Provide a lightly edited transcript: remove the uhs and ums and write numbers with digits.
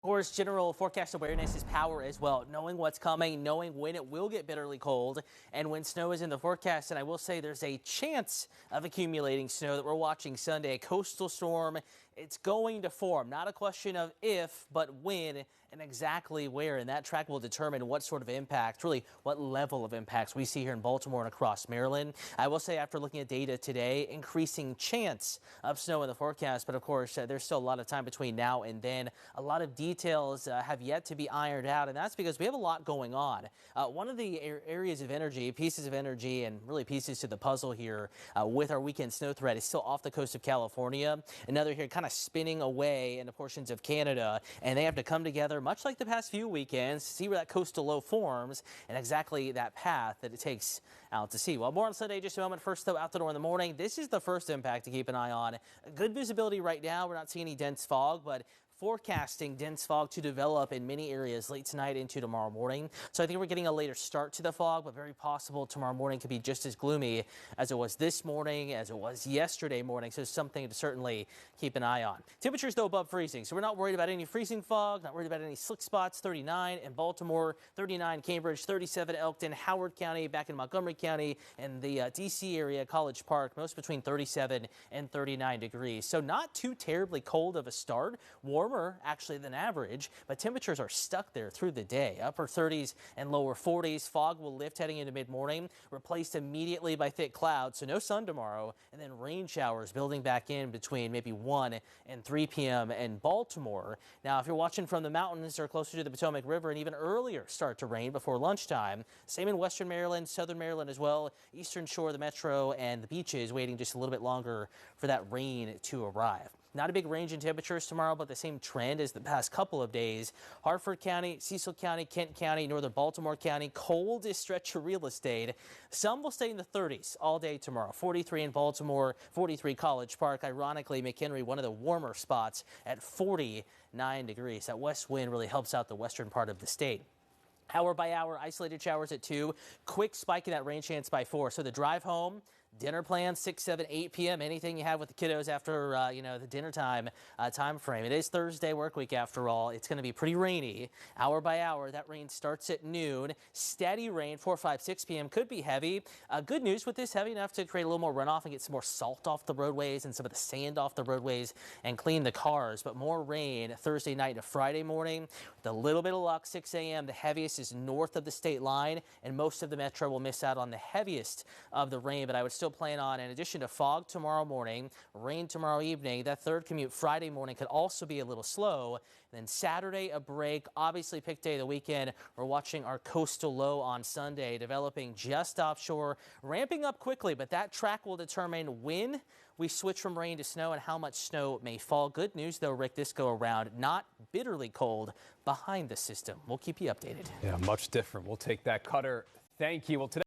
Of course, general forecast awareness is power as well. Knowing what's coming, knowing when it will get bitterly cold, and when snow is in the forecast. And I will say there's a chance of accumulating snow that we're watching Sunday. A coastal storm, it's going to form. Not a question of if, but when and exactly where. And that track will determine what sort of impact, really what level of impacts we see here in Baltimore and across Maryland. I will say after looking at data today, increasing chance of snow in the forecast. But of course, there's still a lot of time between now and then. A lot of details have yet to be ironed out, and that's because we have a lot going on. One of the areas of energy, pieces of energy, and really pieces to the puzzle here with our weekend snow threat is still off the coast of California. Another here kind of spinning away into portions of Canada, and they have to come together much like the past few weekends to see where that coastal low forms and exactly that path that it takes out to sea. Well, more on Sunday in just a moment. First, though, out the door in the morning. This is the first impact to keep an eye on. Good visibility right now. We're not seeing any dense fog, but forecasting dense fog to develop in many areas late tonight into tomorrow morning. So I think we're getting a later start to the fog, but very possible tomorrow morning could be just as gloomy as it was this morning, as it was yesterday morning. So something to certainly keep an eye on. Temperatures, though, above freezing. So we're not worried about any freezing fog, not worried about any slick spots. 39 in Baltimore, 39 Cambridge, 37 Elkton, Howard County, back in Montgomery County, and the D.C. area, College Park, most between 37 and 39 degrees. So not too terribly cold of a start. Warmer actually than average, but temperatures are stuck there through the day. Upper 30s and lower 40s. Fog will lift heading into mid-morning, replaced immediately by thick clouds, so no sun tomorrow, and then rain showers building back in between maybe 1 and 3 p.m. in Baltimore. Now, if you're watching from the mountains or closer to the Potomac River, and even earlier start to rain before lunchtime. Same in western Maryland, southern Maryland as well, eastern shore of the metro, and the beaches waiting just a little bit longer for that rain to arrive. Not a big range in temperatures tomorrow, but the same trend as the past couple of days. Harford County, Cecil County, Kent County, northern Baltimore County, coldest stretch of real estate. Some will stay in the 30s all day tomorrow. 43 in Baltimore, 43 College Park. Ironically, McHenry, one of the warmer spots at 49 degrees. That west wind really helps out the western part of the state. Hour by hour, isolated showers at 2. Quick spike in that rain chance by 4. So the drive home, dinner plans 6, 7, 8 p.m. Anything you have with the kiddos after the dinner time frame. It is Thursday work week after all. It's going to be pretty rainy. Hour by hour, that rain starts at noon. Steady rain 4, 5, 6 p.m. could be heavy. Good news with this, heavy enough to create a little more runoff and get some more salt off the roadways and some of the sand off the roadways and clean the cars. But more rain Thursday night to Friday morning. With a little bit of luck, 6 a.m. the heaviest is north of the state line, and most of the metro will miss out on the heaviest of the rain. But I would still plan on, in addition to fog tomorrow morning, rain tomorrow evening, that third commute Friday morning could also be a little slow. And then Saturday, a break. Obviously, pick day of the weekend. We're watching our coastal low on Sunday, developing just offshore, ramping up quickly, but that track will determine when we switch from rain to snow and how much snow may fall. Good news, though, Rick, this go around, not bitterly cold behind the system. We'll keep you updated. Yeah, much different. We'll take that, Cutter. Thank you. Well, today